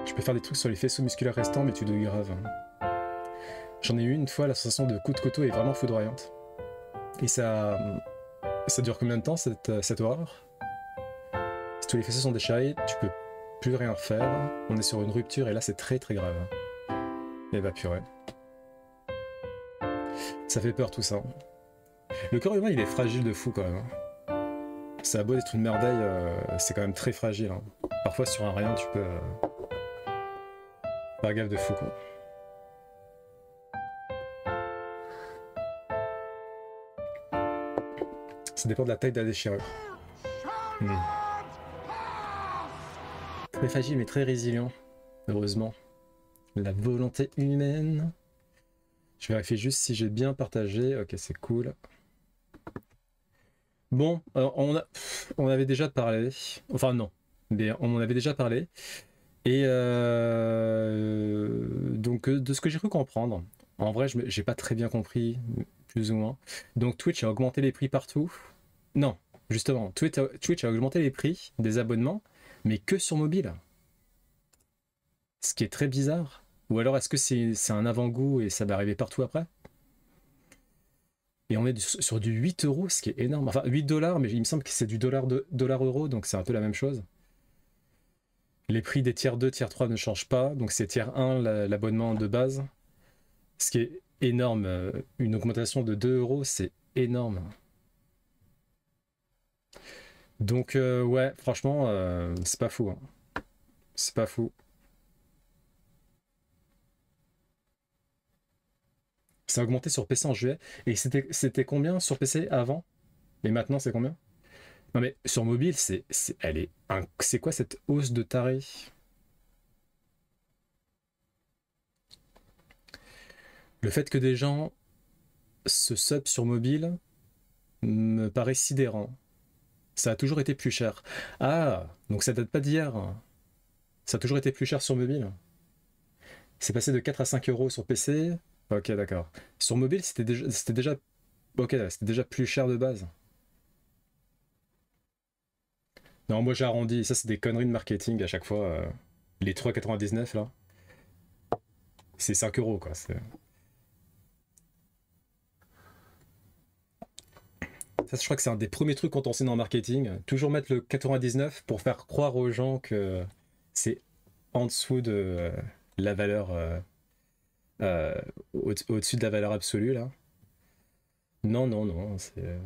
Je peux faire des trucs sur les faisceaux musculaires restants, mais tu douilles grave. J'en ai eu une fois, la sensation de coup de couteau est vraiment foudroyante. Et ça dure combien de temps cette horreur? Si tous les faisceaux sont déchirés, tu peux plus rien faire. On est sur une rupture et là c'est très très grave. Et bah purée. Ça fait peur tout ça. Le corps humain il est fragile de fou quand même. Ça a beau être une merveille, c'est quand même très fragile. Hein. Parfois sur un rien tu peux faire gaffe de fou quoi. Ça dépend de la taille de la déchirure. Très fragile mais très résilient, heureusement. La volonté humaine. Je vérifie juste si j'ai bien partagé. Ok, c'est cool. Bon, alors on avait déjà parlé. Enfin non, mais on en avait déjà parlé. Et donc de ce que j'ai cru comprendre, en vrai, j'ai pas très bien compris, plus ou moins. Donc Twitch a augmenté les prix partout. Non, justement, Twitch a augmenté les prix des abonnements, mais que sur mobile. Ce qui est très bizarre. Ou alors est-ce que c'est un avant-goût et ça va arriver partout après? Et on est sur du 8 euros, ce qui est énorme. Enfin, 8 $, mais il me semble que c'est du dollar-euro, donc c'est un peu la même chose. Les prix des tiers 2, tiers 3 ne changent pas, donc c'est tiers 1 l'abonnement de base. Ce qui est énorme. Une augmentation de 2 euros, c'est énorme. Donc ouais, franchement, c'est pas fou. Hein. C'est pas fou. Ça a augmenté sur PC en juillet. Et c'était combien sur PC avant? Et maintenant, c'est combien? Non mais sur mobile, c'est quoi cette hausse de taré? Le fait que des gens se sub sur mobile me paraît sidérant. Ça a toujours été plus cher. Ah, donc ça date pas d'hier. Ça a toujours été plus cher sur mobile. C'est passé de 4 à 5 euros sur PC. Ok, d'accord. Sur mobile, ok, c'était déjà plus cher de base. Non, moi j'ai arrondi. Ça, c'est des conneries de marketing à chaque fois. Les 3,99 là, c'est 5 euros quoi. Ça, je crois que c'est un des premiers trucs quand on enseigne en marketing. Toujours mettre le 99 pour faire croire aux gens que c'est en dessous de la valeur, au-dessus de la valeur absolue là. Non, non, non, c'est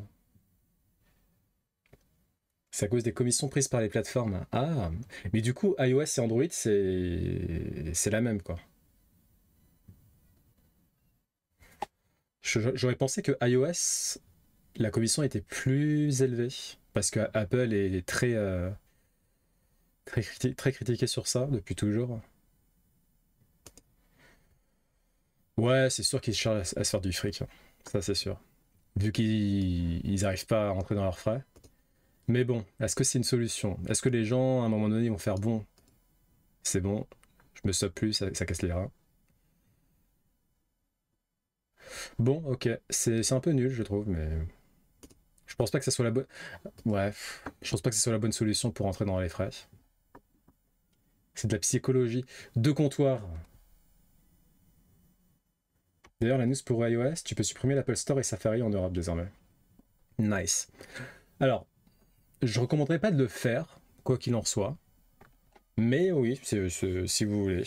à cause des commissions prises par les plateformes. Ah, mais du coup, iOS et Android, c'est la même quoi. J'aurais pensé que iOS, la commission était plus élevée parce que Apple est très critiqué sur ça depuis toujours. Ouais, c'est sûr qu'ils cherchent à se faire du fric, hein. Ça c'est sûr. Vu qu'ils n'arrivent pas à rentrer dans leurs frais. Mais bon, est-ce que c'est une solution? Est-ce que les gens, à un moment donné, vont faire bon, c'est bon, je me stoppe plus, ça casse les reins. Bon, ok, c'est un peu nul, je trouve, mais je pense pas que ça soit la bonne. Ouais, je pense pas que ce soit la bonne solution pour rentrer dans les frais. C'est de la psychologie de comptoir. D'ailleurs, la news pour iOS, tu peux supprimer l'Apple Store et Safari en Europe désormais. Nice. Alors, je recommanderais pas de le faire, quoi qu'il en soit. Mais oui, si vous voulez.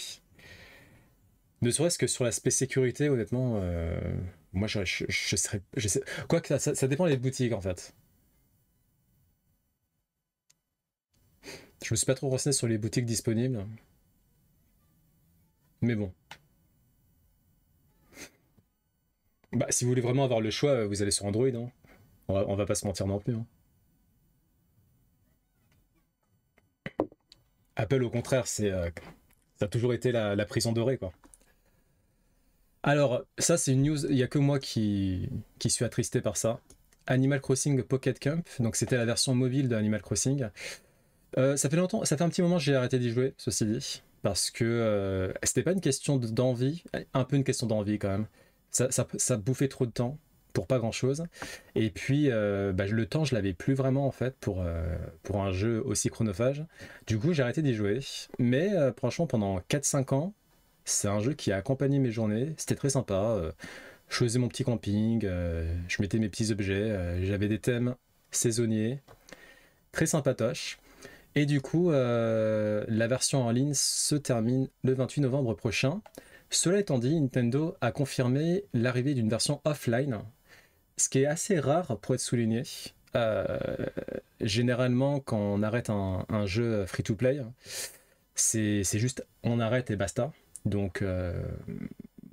Ne serait-ce que sur l'aspect sécurité, honnêtement, moi je serais. Quoi que ça dépend des boutiques en fait. Je me suis pas trop renseigné sur les boutiques disponibles. Mais bon. Bah, si vous voulez vraiment avoir le choix, vous allez sur Android. Hein. On va pas se mentir non plus. Hein. Apple, au contraire, ça a toujours été la prison dorée, quoi. Alors, ça, c'est une news, il n'y a que moi qui suis attristé par ça. Animal Crossing Pocket Camp, donc c'était la version mobile de Animal Crossing. Ça fait longtemps, ça fait un petit moment que j'ai arrêté d'y jouer, ceci dit, parce que c'était pas une question d'envie, un peu une question d'envie quand même. Ça bouffait trop de temps. pour pas grand chose. Et puis le temps, je l'avais plus vraiment en fait pour un jeu aussi chronophage. Du coup, j'ai arrêté d'y jouer. Mais franchement, pendant 4-5 ans, c'est un jeu qui a accompagné mes journées. C'était très sympa. Je faisais mon petit camping, je mettais mes petits objets, j'avais des thèmes saisonniers, très sympatoches. Et du coup, la version en ligne se termine le 28 novembre prochain. Cela étant dit, Nintendo a confirmé l'arrivée d'une version offline, ce qui est assez rare pour être souligné. Euh, Généralement, quand on arrête un jeu free-to-play, c'est juste on arrête et basta. Donc,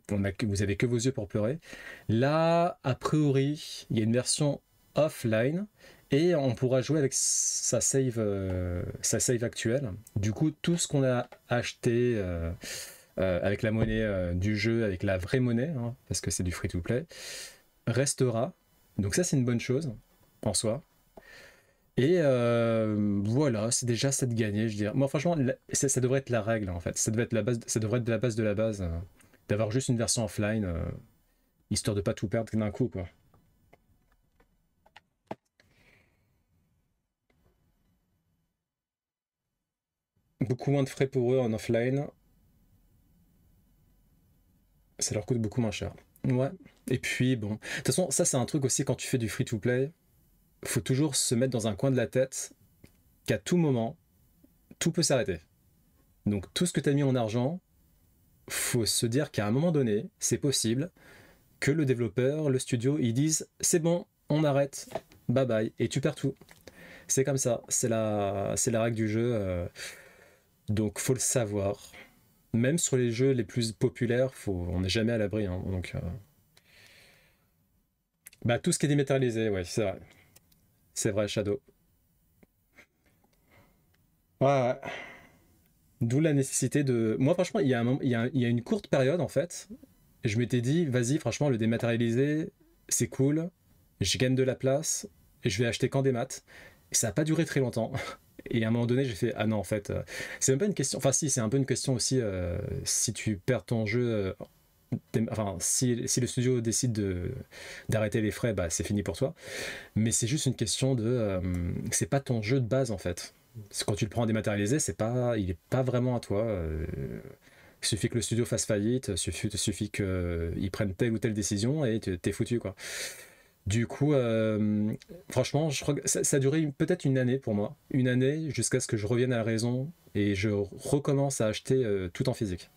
vous avez que vos yeux pour pleurer. Là, a priori, il y a une version offline et on pourra jouer avec sa save actuelle. Du coup, tout ce qu'on a acheté avec la monnaie du jeu, avec la vraie monnaie, hein, parce que c'est du free-to-play, restera. Donc ça, c'est une bonne chose en soi. Et voilà, c'est déjà ça de gagner, je dirais. Moi, franchement, ça devrait être la règle, en fait. Ça devrait être la base, ça devrait être la base de la base, d'avoir juste une version offline, histoire de pas tout perdre d'un coup, quoi. Beaucoup moins de frais pour eux en offline, ça leur coûte beaucoup moins cher. Ouais. Et puis, bon. De toute façon, ça, c'est un truc aussi quand tu fais du free-to-play. Faut toujours se mettre dans un coin de la tête qu'à tout moment, tout peut s'arrêter. Donc, tout ce que tu as mis en argent, faut se dire qu'à un moment donné, c'est possible que le développeur, le studio, ils disent c'est bon, on arrête, bye bye, et tu perds tout. C'est comme ça, c'est la règle du jeu, donc faut le savoir. Même sur les jeux les plus populaires, on n'est jamais à l'abri. Hein, donc, tout ce qui est dématérialisé, ouais, c'est vrai. C'est vrai, Shadow. Ouais, ouais. D'où la nécessité de. Moi, franchement, il y a une courte période, en fait. Je m'étais dit, vas-y, franchement, le dématérialisé, c'est cool. Je gagne de la place. Et je vais acheter qu'en démat. Et ça n'a pas duré très longtemps. Et à un moment donné, j'ai fait, ah non, en fait, c'est même pas une question. Enfin, si, c'est un peu une question aussi. Si tu perds ton jeu. Enfin, si le studio décide d'arrêter les frais, bah, c'est fini pour toi. Mais c'est juste une question de. C'est pas ton jeu de base, en fait. Quand tu le prends en dématérialisé, il est pas vraiment à toi. Il suffit que le studio fasse faillite, suffit qu'ils prennent telle ou telle décision et t'es foutu, quoi. Du coup, franchement, je crois que ça a duré peut-être une année pour moi. Une année jusqu'à ce que je revienne à la raison et je recommence à acheter tout en physique.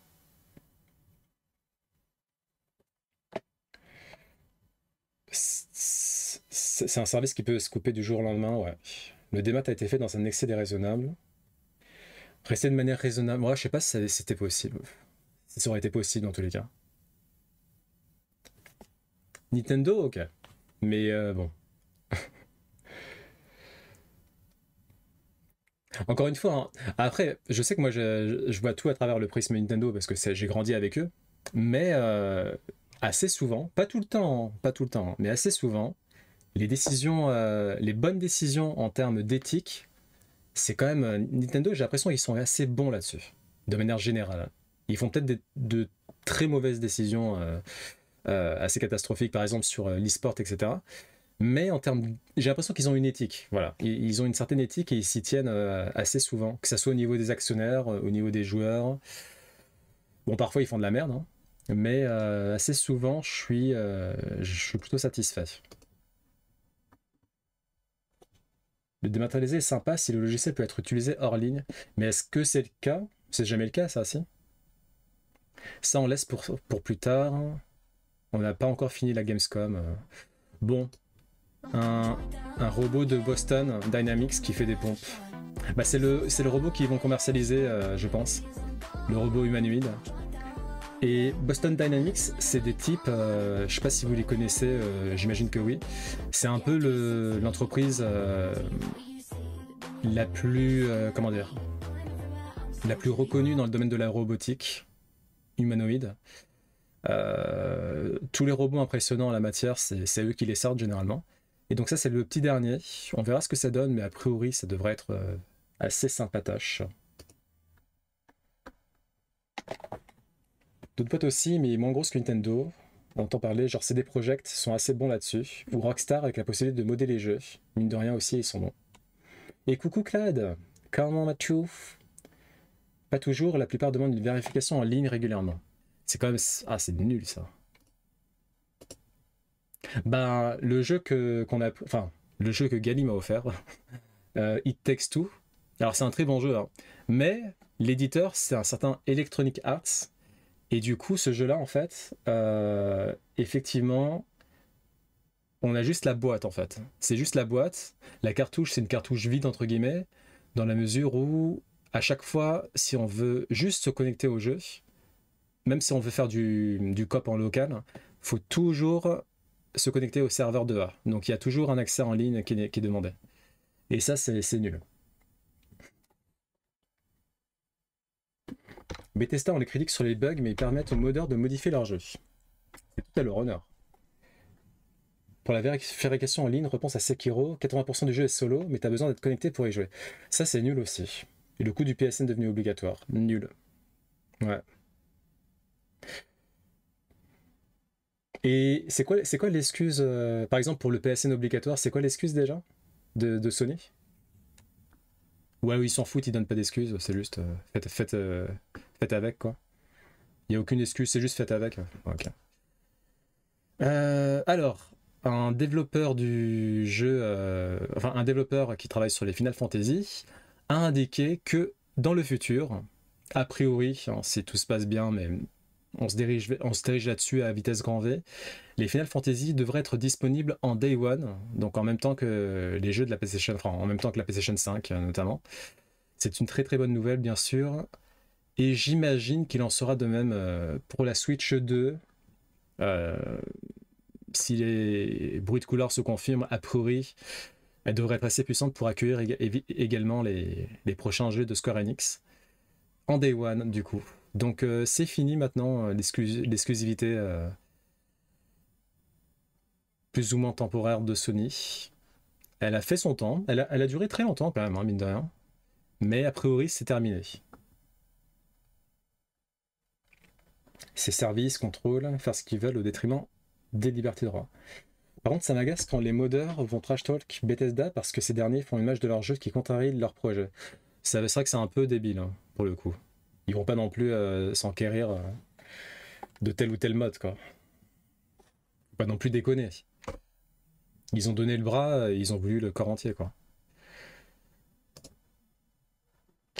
C'est un service qui peut se couper du jour au lendemain, ouais. Le démat a été fait dans un excès déraisonnable. Rester de manière raisonnable, moi je sais pas si c'était possible. Si ça aurait été possible dans tous les cas. Nintendo, ok. Mais bon. Encore une fois, hein. Après, je sais que moi je vois tout à travers le prisme Nintendo parce que j'ai grandi avec eux. Mais assez souvent, pas tout le temps, hein, pas tout le temps, hein, mais assez souvent, les bonnes décisions en termes d'éthique, c'est quand même. Nintendo, j'ai l'impression qu'ils sont assez bons là-dessus, de manière générale. Ils font peut-être de très mauvaises décisions assez catastrophiques, par exemple sur l'e-sport, etc. Mais en termes, j'ai l'impression qu'ils ont une éthique. Voilà, ils ont une certaine éthique et ils s'y tiennent assez souvent, que ce soit au niveau des actionnaires, au niveau des joueurs. Bon, parfois ils font de la merde, hein, mais assez souvent je suis plutôt satisfait. Le dématérialisé est sympa si le logiciel peut être utilisé hors ligne, mais est-ce que c'est le cas? C'est jamais le cas, ça, si. Ça, on laisse pour plus tard. On n'a pas encore fini la Gamescom. Bon, un, un robot de Boston Dynamics qui fait des pompes. Bah, c'est le robot qu'ils vont commercialiser, je pense. Le robot humanoïde. Et Boston Dynamics, c'est des types, je sais pas si vous les connaissez, j'imagine que oui. C'est un peu l'entreprise la plus, comment dire, la plus reconnue dans le domaine de la robotique humanoïde. Tous les robots impressionnants en la matière, c'est eux qui les sortent généralement. Et donc ça, c'est le petit dernier. On verra ce que ça donne, mais a priori, ça devrait être assez sympatoche. D'autres boîtes aussi, mais moins grosses que Nintendo. On entend parler, genre CD Projekt sont assez bons là-dessus, ou Rockstar avec la possibilité de modder les jeux. Mine de rien aussi, ils sont bons. Et coucou Clad, comment vas-tu? Pas toujours, la plupart demandent une vérification en ligne régulièrement. C'est quand même... Ah, c'est nul ça. Ben, le jeu qu'on a... Enfin, le jeu que Gali m'a offert, It Takes Two, alors c'est un très bon jeu, hein, mais l'éditeur, c'est un certain Electronic Arts, et du coup, ce jeu-là, en fait, effectivement, on a juste la boîte, en fait. C'est juste la boîte. La cartouche, c'est une cartouche vide, entre guillemets, dans la mesure où, à chaque fois, si on veut juste se connecter au jeu, même si on veut faire du coop en local, faut toujours se connecter au serveur de A. Donc il y a toujours un accès en ligne qui est demandé. Et ça, c'est nul. Bethesda, on les critique sur les bugs, mais ils permettent aux modeurs de modifier leur jeu. C'est tout à leur honneur. Pour la vérification en ligne, réponse à Sekiro, 80% du jeu est solo, mais t'as besoin d'être connecté pour y jouer. Ça, c'est nul aussi. Et le coût du PSN devenu obligatoire. Nul. Ouais. Et c'est quoi l'excuse, par exemple, pour le PSN obligatoire, c'est quoi l'excuse déjà de Sony? Ouais, oui, ils s'en foutent, ils donnent pas d'excuses, c'est juste faites avec quoi. Il n'y a aucune excuse, c'est juste faites avec. Ok. Alors, un développeur du jeu, enfin un développeur qui travaille sur les Final Fantasy, a indiqué que dans le futur, a priori, hein, si tout se passe bien, mais on se dirige là-dessus à vitesse grand V, les Final Fantasy devraient être disponibles en Day One, donc en même temps que les jeux de la PlayStation, enfin en même temps que la PlayStation 5 notamment. C'est une très très bonne nouvelle bien sûr, et j'imagine qu'il en sera de même pour la Switch 2. Euh, si les bruits de couleurs se confirment, a priori, elle devrait être assez puissante pour accueillir également les prochains jeux de Square Enix en Day One du coup. Donc c'est fini maintenant l'exclusivité plus ou moins temporaire de Sony. Elle a fait son temps, elle a duré très longtemps quand même, hein, mine de rien. Mais a priori c'est terminé. Ces services contrôlent, faire ce qu'ils veulent au détriment des libertés de droit. Par contre, ça m'agace quand les modeurs vont trash talk Bethesda parce que ces derniers font une image de leur jeu qui contrarie leur projet. C'est vrai que c'est un peu débile, hein, pour le coup. Ils vont pas non plus s'enquérir de tel ou tel mode, quoi. Faut pas non plus déconner. Ils ont donné le bras, ils ont voulu le corps entier, quoi.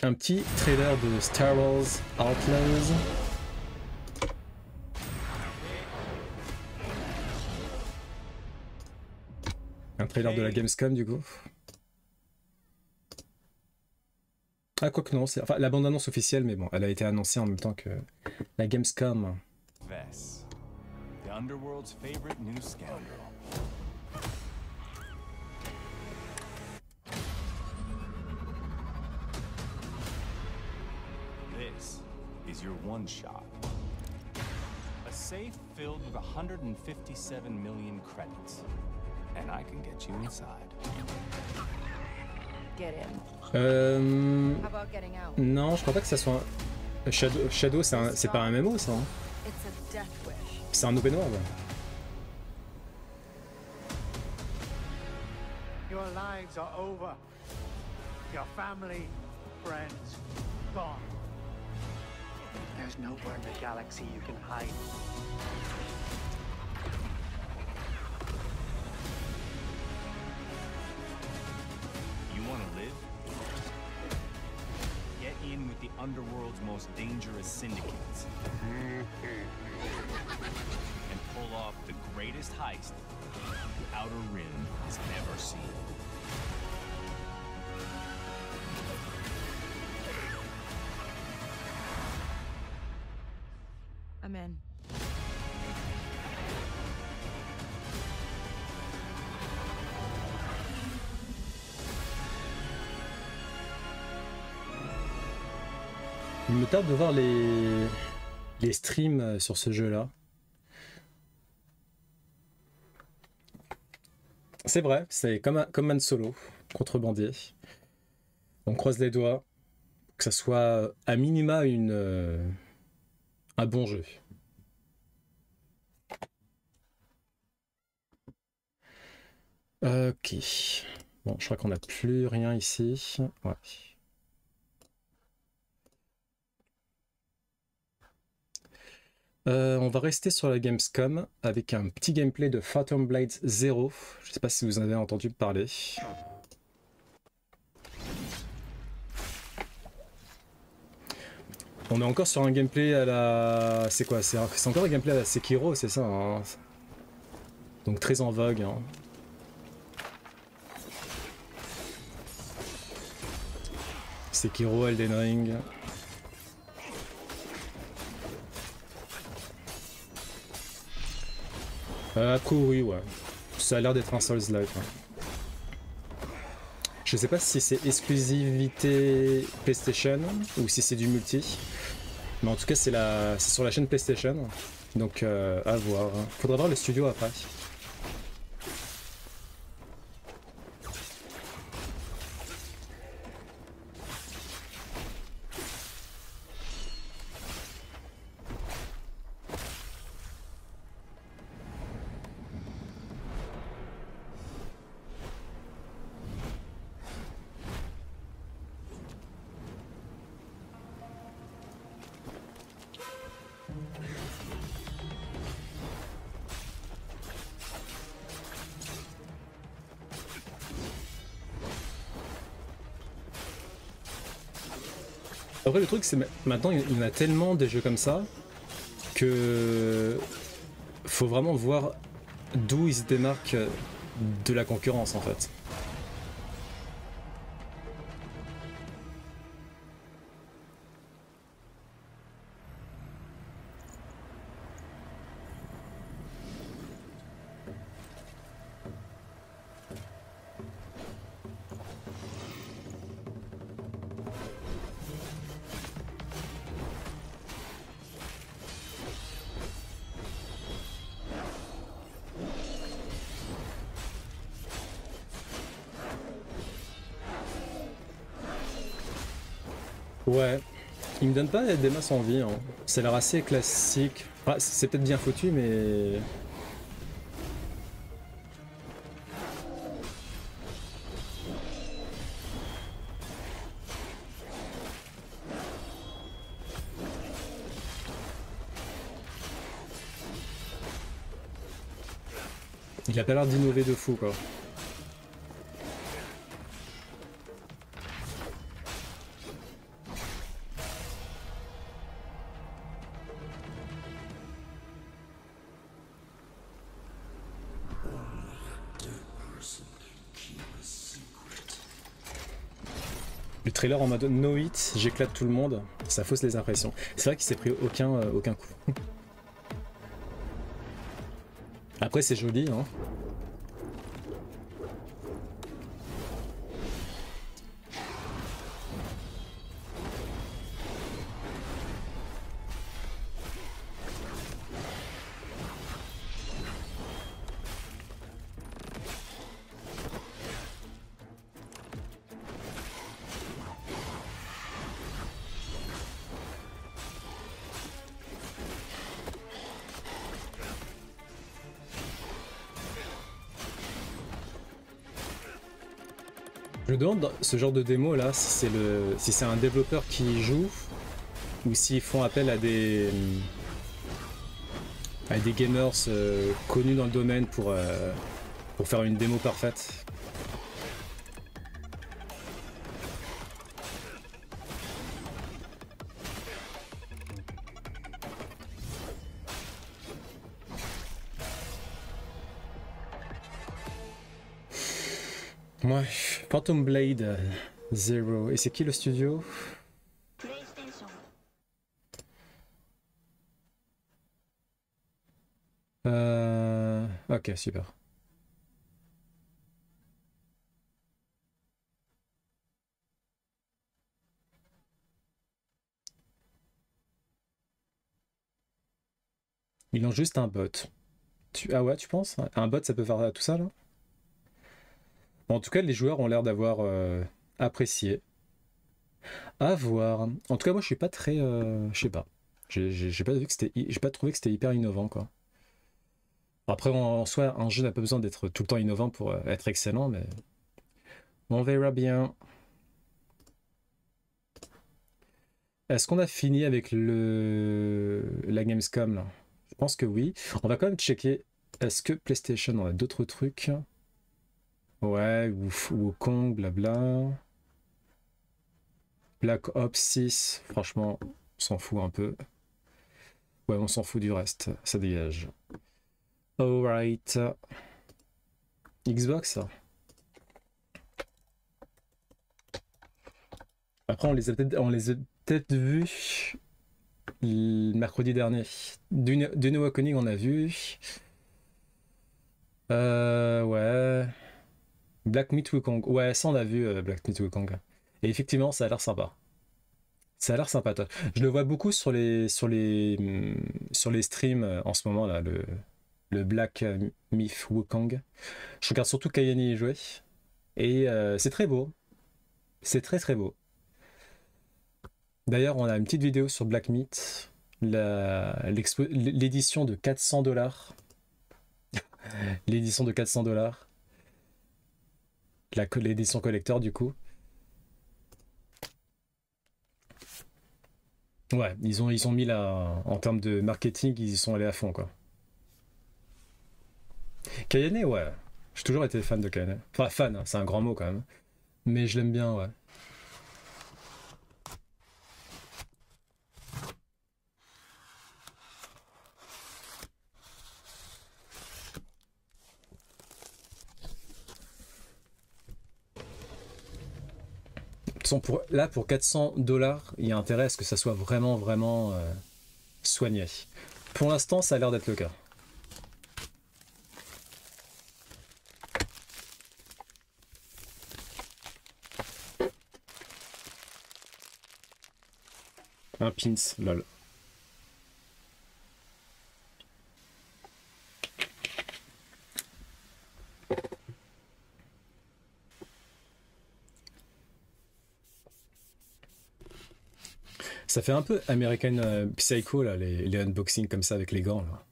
Un petit trailer de Star Wars Outlaws. Un trailer de la Gamescom, du coup. Ah, quoi que non, c'est... Enfin, la bande-annonce officielle, mais bon, elle a été annoncée en même temps que la Gamescom. Vess, the underworld's favorite new scoundrel. This is your one shot. A safe filled with 157 million credits. And I can get you inside. Get in. How about getting out? Non, je crois pas que ça soit un... Shadow, c'est pas un MMO, ça. Hein. It's a death wish. C'est un open world. Your lives are over. Your family, friends, gone. There's nowhere in the galaxy you can hide. You want to live? Get in with the underworld's most dangerous syndicates. And pull off the greatest heist the Outer Rim has ever seen. I'm in. Il me tarde de voir les streams sur ce jeu-là. C'est vrai, c'est comme Man Solo, contrebandier. On croise les doigts, que ça soit à minima un bon jeu. Ok. Bon, je crois qu'on n'a plus rien ici. Ouais. On va rester sur la Gamescom avec un petit gameplay de Phantom Blade 0. Je sais pas si vous en avez entendu parler. On est encore sur un gameplay à la... C'est quoi? C'est encore un gameplay à la Sekiro, c'est ça hein. Donc très en vogue. Hein. Sekiro, Elden Ring. Après oui, ouais. Ça a l'air d'être un Souls-like. Ouais. Je sais pas si c'est exclusivité PlayStation ou si c'est du multi. Mais en tout cas c'est sur la chaîne PlayStation. Donc à voir. Faudra voir le studio après. Après le truc c'est maintenant il y en a tellement des jeux comme ça que faut vraiment voir d'où ils se démarquent de la concurrence en fait. Ouais, il me donne pas des masses envie. Hein. Ça a l'air assez classique. Ah, c'est peut-être bien foutu, mais. Il a pas l'air d'innover de fou, quoi. Le trailer en mode no hit, j'éclate tout le monde, ça fausse les impressions. C'est vrai qu'il s'est pris aucun coup. Après c'est joli, hein. Je me demande dans ce genre de démo là si c'est un développeur qui joue ou s'ils font appel à des gamers connus dans le domaine pour faire une démo parfaite. Ouais, Phantom Blade 0. Et c'est qui le studio? Ok, super. Ils ont juste un bot. Ah ouais, tu penses? Un bot, ça peut faire tout ça, là? Bon, en tout cas, les joueurs ont l'air d'avoir apprécié. À voir. En tout cas, moi, je suis pas très... je sais pas. J'ai pas trouvé que c'était hyper innovant, quoi. Après, en soi, un jeu n'a pas besoin d'être tout le temps innovant pour être excellent, mais on verra bien. Est-ce qu'on a fini avec la Gamescom là? Je pense que oui. On va quand même checker. Est-ce que PlayStation on a d'autres trucs? Ouais, ou Kong, blabla. Black Ops 6, franchement, on s'en fout un peu. Ouais, on s'en fout du reste, ça dégage. Alright. Xbox. Après, on les a peut-être vus le mercredi dernier. Dune Awakening, on a vu. Ouais. Black Myth Wukong. Ouais, ça, on a vu Black Myth Wukong. Et effectivement, ça a l'air sympa. Ça a l'air sympa, toi. Je le vois beaucoup sur les streams en ce moment, là, le Black Myth Wukong. Je regarde surtout Kayane y jouer. Et c'est très beau. C'est très très beau. D'ailleurs, on a une petite vidéo sur Black Myth. L'édition de $400. L'édition de $400. L'édition collector, du coup. Ouais, ils ont mis là, en termes de marketing, ils y sont allés à fond, quoi. Kayane, ouais. J'ai toujours été fan de Kayane. Enfin, fan, hein, c'est un grand mot quand même. Mais je l'aime bien, ouais. Là, pour $400, il y a intérêt à ce que ça soit vraiment, vraiment soigné. Pour l'instant, ça a l'air d'être le cas. Un pins, lol. Ça fait un peu American Psycho, là, les unboxings comme ça avec les gants, là.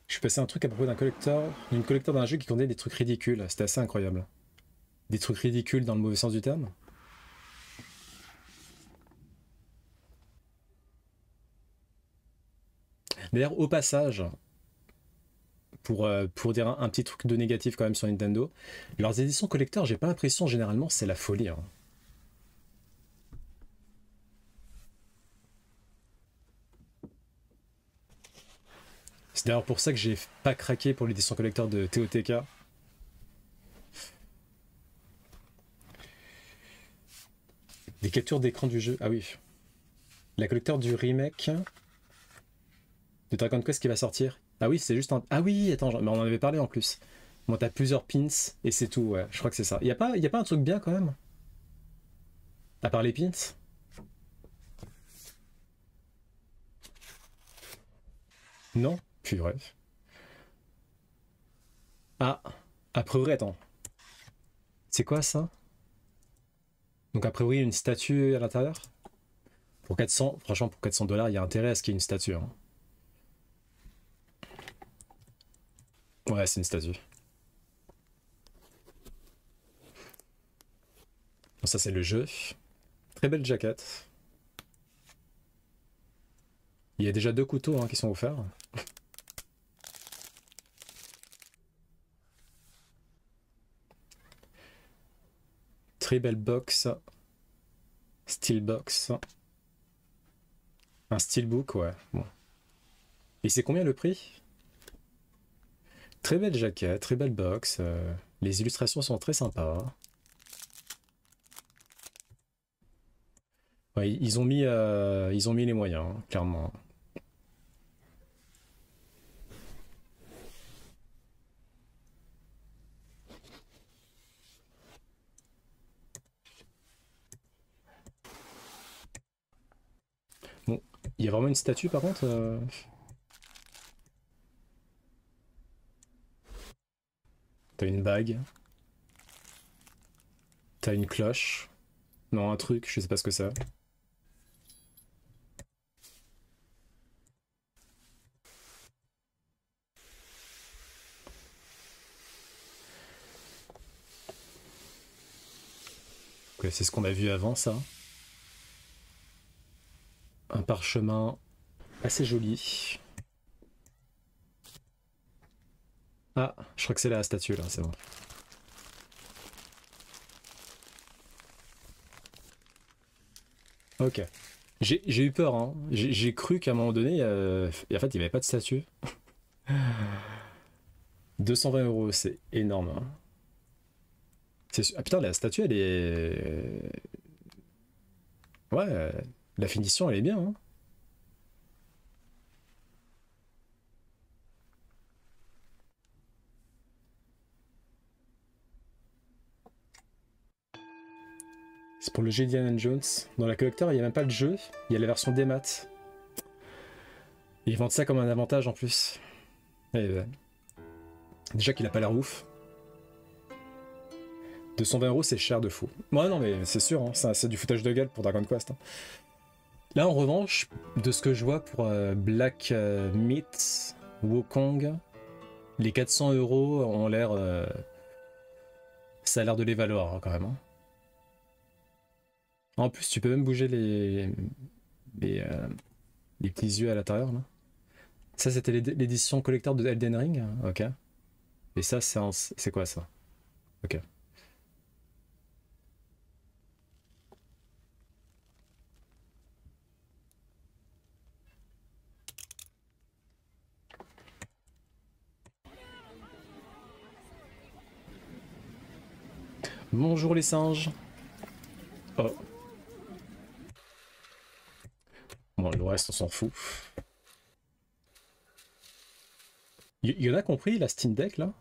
Je suis passé un truc à propos d'une collector d'un jeu qui contenait des trucs ridicules. C'était assez incroyable. Des trucs ridicules dans le mauvais sens du terme. D'ailleurs, au passage, pour dire un petit truc de négatif quand même sur Nintendo, leurs éditions collector, j'ai pas l'impression, généralement, c'est la folie. Hein. C'est d'ailleurs pour ça que j'ai pas craqué pour l'édition collector de TOTK. Des captures d'écran du jeu. Ah oui. La collector du remake de Dragon Quest qui va sortir. Ah oui, c'est juste un... Ah oui, attends, mais on en avait parlé en plus. Bon, t'as plusieurs pins et c'est tout, ouais. Je crois que c'est ça. Y a pas un truc bien quand même? À part les pins? Non? Puis bref. Ah, a priori, attends. C'est quoi ça? Donc a priori une statue à l'intérieur? Pour 400, franchement pour $400, il y a intérêt à ce qu'il y ait une statue. Hein. Ouais, c'est une statue. Bon, ça c'est le jeu. Très belle jaquette. Il y a déjà 2 couteaux hein, qui sont offerts. Très belle box. Steelbox. Un steelbook, ouais. Bon. Et c'est combien le prix? Très belle jaquette, très belle box. Les illustrations sont très sympas. Ouais, ils ont mis les moyens, hein, clairement. Bon, il y a vraiment une statue par contre. T'as une bague. T'as une cloche. Non, un truc, je sais pas ce que c'est. Donc c'est ce qu'on a vu avant, ça. Un parchemin assez joli. Ah, je crois que c'est la statue là, c'est bon. Ok. J'ai eu peur, hein. J'ai cru qu'à un moment donné, en fait, il n'y avait pas de statue. 220 €, c'est énorme. Hein. Ah putain, la statue, elle est... Ouais, la finition, elle est bien. Hein. C'est pour le jeu Indiana Jones. Dans la collector, il n'y a même pas le jeu, il y a la version démat. Ils vendent ça comme un avantage en plus. Déjà qu'il a pas l'air ouf. 220 €, c'est cher de fou. Ouais, non, mais c'est sûr, hein, c'est du foutage de gueule pour Dragon Quest. Hein. Là, en revanche, de ce que je vois pour Black Myth, Wukong, les 400 € ont l'air... ça a l'air de les valoir, hein, quand même. Hein. En plus, tu peux même bouger les petits yeux à l'intérieur, là. Ça, c'était l'édition collector de Elden Ring. Ok. Et ça, c'est quoi, ça? Ok. Bonjour les singes. Oh. Bon, le reste, on s'en fout. Il y en a compris la Steam Deck là?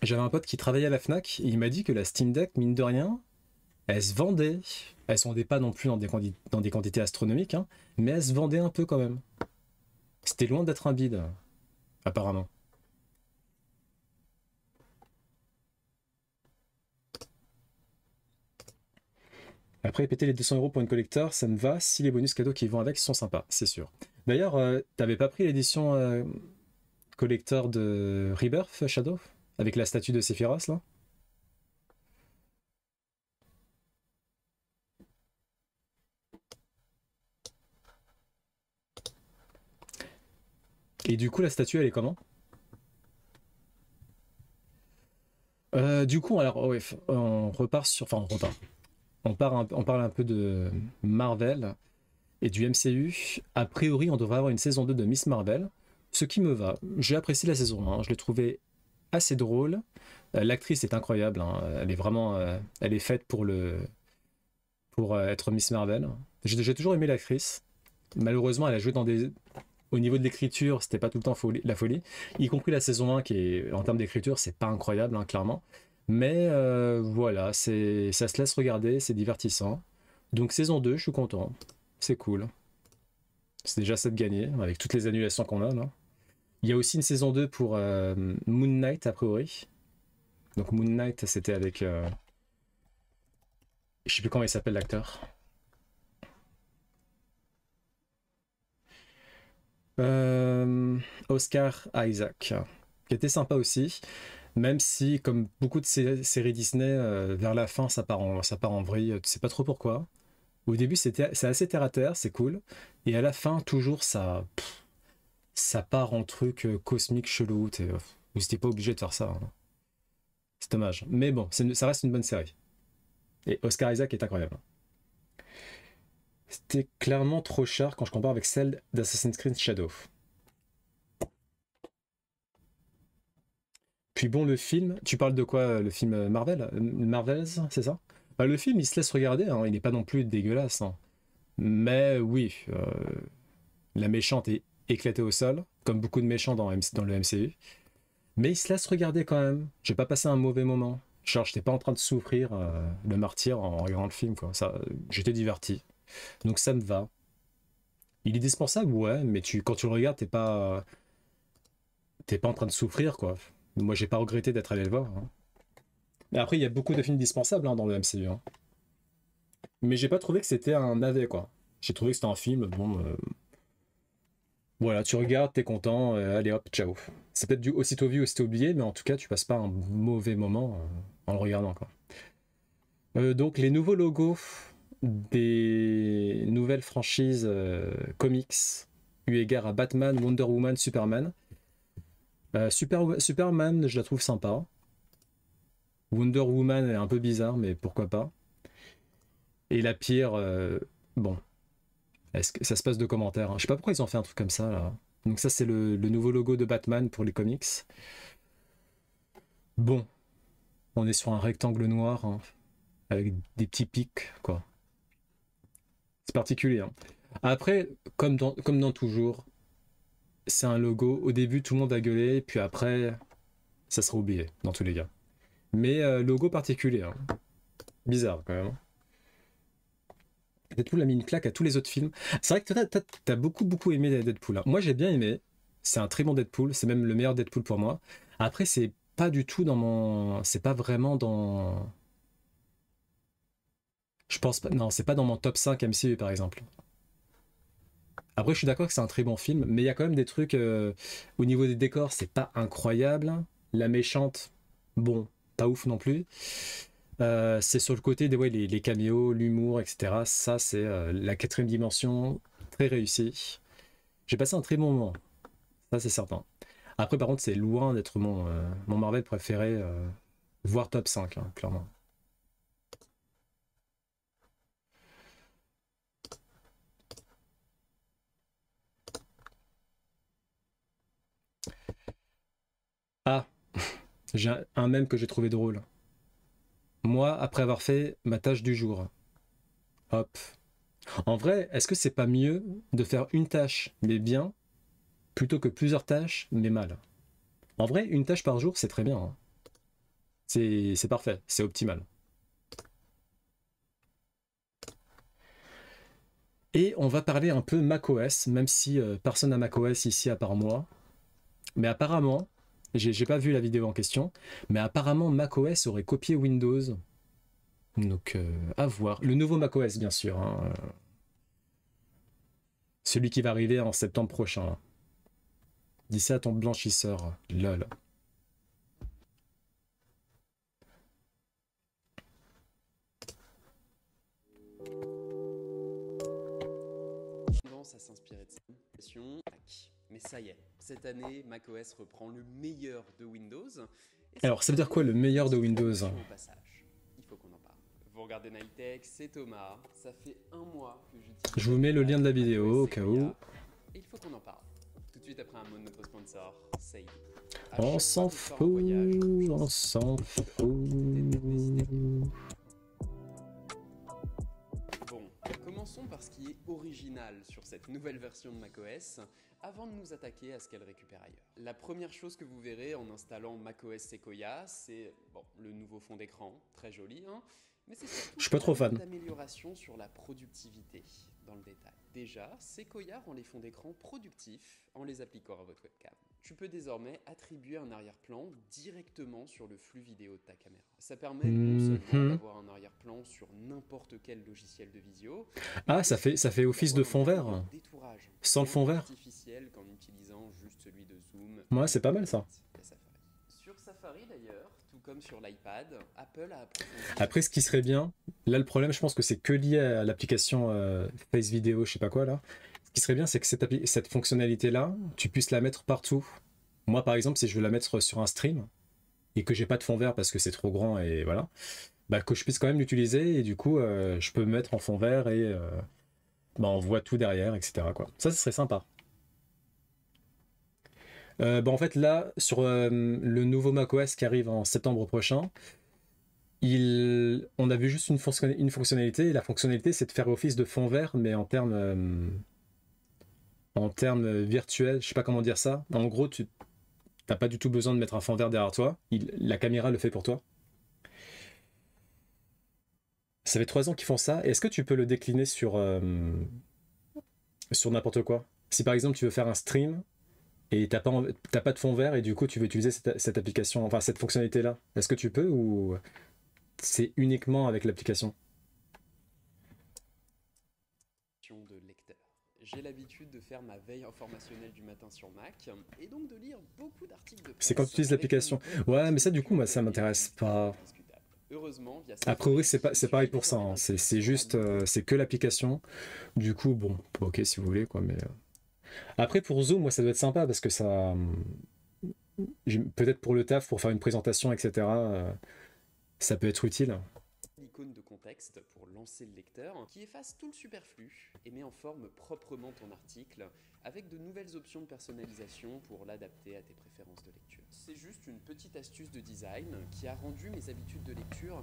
J'avais un pote qui travaillait à la Fnac, et il m'a dit que la Steam Deck, mine de rien, elle se vendait. Elle se vendait pas non plus dans des quantités astronomiques, hein, mais elle se vendait un peu quand même. C'était loin d'être un bide, apparemment. Après, péter les 200 € pour une collector, ça me va si les bonus cadeaux qui vont avec sont sympas, c'est sûr. D'ailleurs, t'avais pas pris l'édition collector de Rebirth Shadow? Avec la statue de Sephiroth, là? Et du coup, la statue, elle est comment? Du coup, alors, ouais, on repart sur... Enfin, on repart. On parle un peu de Marvel et du MCU. A priori, on devrait avoir une saison 2 de Miss Marvel, ce qui me va. J'ai apprécié la saison 1, je l'ai trouvée assez drôle. L'actrice est incroyable, hein. Elle est vraiment... elle est faite pour être Miss Marvel. J'ai toujours aimé l'actrice. Malheureusement, elle a joué dans des... Au niveau de l'écriture, c'était pas tout le temps la folie. Y compris la saison 1, qui est, en termes d'écriture, c'est pas incroyable, hein, clairement. Mais voilà, ça se laisse regarder, c'est divertissant. Donc saison 2, je suis content. C'est cool. C'est déjà ça de gagner, avec toutes les annulations qu'on a là. Il y a aussi une saison 2 pour Moon Knight, a priori. Donc Moon Knight, c'était avec... je sais plus comment il s'appelle l'acteur. Oscar Isaac, qui était sympa aussi. Même si, comme beaucoup de séries Disney, vers la fin, ça part en vrille. Tu sais pas trop pourquoi. Au début, c'est assez terre à terre, c'est cool. Et à la fin, toujours, ça part en truc cosmique chelou. Vous n'étiez pas obligé de faire ça. Hein. C'est dommage. Mais bon, ça reste une bonne série. Et Oscar Isaac est incroyable. C'était clairement trop cher quand je compare avec celle d'Assassin's Creed Shadow. Puis bon, le film, tu parles de quoi? Le film Marvel? Marvels, c'est ça? Bah, le film, il se laisse regarder, hein, il n'est pas non plus dégueulasse. Hein. Mais oui, la méchante est éclatée au sol, comme beaucoup de méchants dans le MCU. Mais il se laisse regarder quand même. J'ai pas passé un mauvais moment. Genre, j'étais pas en train de souffrir le martyr en regardant le film, quoi. J'étais diverti. Donc ça me va. Il est dispensable, ouais, mais quand tu le regardes, t'es pas en train de souffrir, quoi. Moi, j'ai pas regretté d'être allé le voir. Hein. Mais après, il y a beaucoup de films dispensables hein, dans le MCU. Hein. Mais j'ai pas trouvé que c'était un navet, quoi. J'ai trouvé que c'était un film, bon... Voilà, tu regardes, t'es content, allez hop, ciao. C'est peut-être aussitôt vu, aussitôt oublié, mais en tout cas, tu passes pas un mauvais moment en le regardant, quoi. Donc les nouveaux logos des nouvelles franchises comics eu égard à Batman, Wonder Woman, Superman. Superman, je la trouve sympa. Wonder Woman est un peu bizarre, mais pourquoi pas. Et la pire, bon, est-ce que ça se passe de commentaires, hein. Je sais pas pourquoi ils ont fait un truc comme ça là. Donc ça c'est le nouveau logo de Batman pour les comics. Bon, on est sur un rectangle noir, hein, avec des petits pics, quoi. C'est particulier, hein. Après, comme dans toujours, c'est un logo. Au début, tout le monde a gueulé, puis après, ça sera oublié, dans tous les cas. Mais logo particulier, hein. Bizarre, quand même. Deadpool a mis une claque à tous les autres films. C'est vrai que t'as beaucoup aimé Deadpool, hein. Moi, j'ai bien aimé. C'est un très bon Deadpool. C'est même le meilleur Deadpool pour moi. Après, c'est pas du tout dans mon... C'est pas vraiment dans... Je pense pas... Non, c'est pas dans mon top 5 MCU, par exemple. Après, je suis d'accord que c'est un très bon film, mais il y a quand même des trucs... au niveau des décors, c'est pas incroyable. La méchante, bon, pas ouf non plus. C'est sur le côté des les caméos, l'humour, etc. Ça, c'est la 4e dimension, très réussie. J'ai passé un très bon moment. Ça, c'est certain. Après, par contre, c'est loin d'être mon Marvel préféré, voire top 5, hein, clairement. Ah, j'ai un mème que j'ai trouvé drôle. Moi, après avoir fait ma tâche du jour. Hop. En vrai, est-ce que c'est pas mieux de faire une tâche, mais bien, plutôt que plusieurs tâches, mais mal? En vrai, une tâche par jour, c'est très bien, hein. C'est parfait, c'est optimal. Et on va parler un peu macOS, même si personne n'a macOS ici à part moi. Mais apparemment, j'ai pas vu la vidéo en question, mais apparemment macOS aurait copié Windows. Donc à voir. Le nouveau macOS, bien sûr, hein. Celui qui va arriver en septembre prochain. Dis ça à ton blanchisseur. Lol. À s'inspirer de cette mais ça y est, cette année, macOS reprend le meilleur de Windows. Alors, ça veut dire quoi le meilleur de Windows? Il faut qu'on en parle. Vous regardez Nightech, c'est Thomas. Ça fait un mois que j'utilise. Je vous mets le lien de la vidéo au cas où. Et il faut qu'on en parle. Tout de suite après un mot de notre sponsor, Say. On s'en fout, on s'en fout. Bon, commençons par ce qui est original sur cette nouvelle version de macOS, avant de nous attaquer à ce qu'elle récupère ailleurs. La première chose que vous verrez en installant macOS Sequoia, c'est le nouveau fond d'écran, très joli, hein, mais c'est surtout je suis pas trop fan. D'amélioration sur la productivité dans le détail. Déjà, Sequoia rend les fonds d'écran productifs en les appliquant à votre webcam. Tu peux désormais attribuer un arrière-plan directement sur le flux vidéo de ta caméra. Ça permet non seulement d'avoir un arrière-plan sur n'importe quel logiciel de visio. Ah, ça fait office de fond vert. Sans le fond vert. Qu'en utilisant juste celui de Zoom. Ouais, c'est pas mal ça. Sur Safari d'ailleurs, tout comme sur l'iPad, Apple a approfondi. Après, ce qui serait bien, là le problème, je pense que c'est que lié à l'application Face Video, je sais pas quoi là. Ce qui serait bien, c'est que cette fonctionnalité-là, tu puisses la mettre partout. Moi, par exemple, si je veux la mettre sur un stream et que j'ai pas de fond vert parce que c'est trop grand et voilà, bah, que je puisse quand même l'utiliser et du coup, je peux me mettre en fond vert et bah, on voit tout derrière, etc. quoi. Ça, ce serait sympa. Bah, en fait, là, sur le nouveau macOS qui arrive en septembre prochain, on a vu juste une fonctionnalité, et la fonctionnalité, c'est de faire office de fond vert, mais en termes virtuels, je sais pas comment dire ça. En gros, tu n'as pas du tout besoin de mettre un fond vert derrière toi, la caméra le fait pour toi. Ça fait 3 ans qu'ils font ça, et est-ce que tu peux le décliner sur n'importe quoi? Si par exemple tu veux faire un stream, et t'as pas de fond vert et du coup tu veux utiliser cette application, enfin cette fonctionnalité là, est-ce que tu peux ou c'est uniquement avec l'application? De lecteur. J'ai l'habitude de faire ma veille informationnelle du matin sur Mac et donc de lire beaucoup d'articles de presse. C'est quand tu utilises l'application. Ouais, mais ça du coup moi ça m'intéresse pas. Heureusement, via A priori, Safari, c'est pareil pour ça, hein. C'est juste, c'est que l'application. Du coup, bon, ok si vous voulez, quoi, mais... Après, pour Zoom, moi, ça doit être sympa, parce que ça... Peut-être pour le taf, pour faire une présentation, etc., ça peut être utile. L'icône de contexte pour lancer le lecteur qui efface tout le superflu et met en forme proprement ton article avec de nouvelles options de personnalisation pour l'adapter à tes préférences de lecture. C'est juste une petite astuce de design qui a rendu mes habitudes de lecture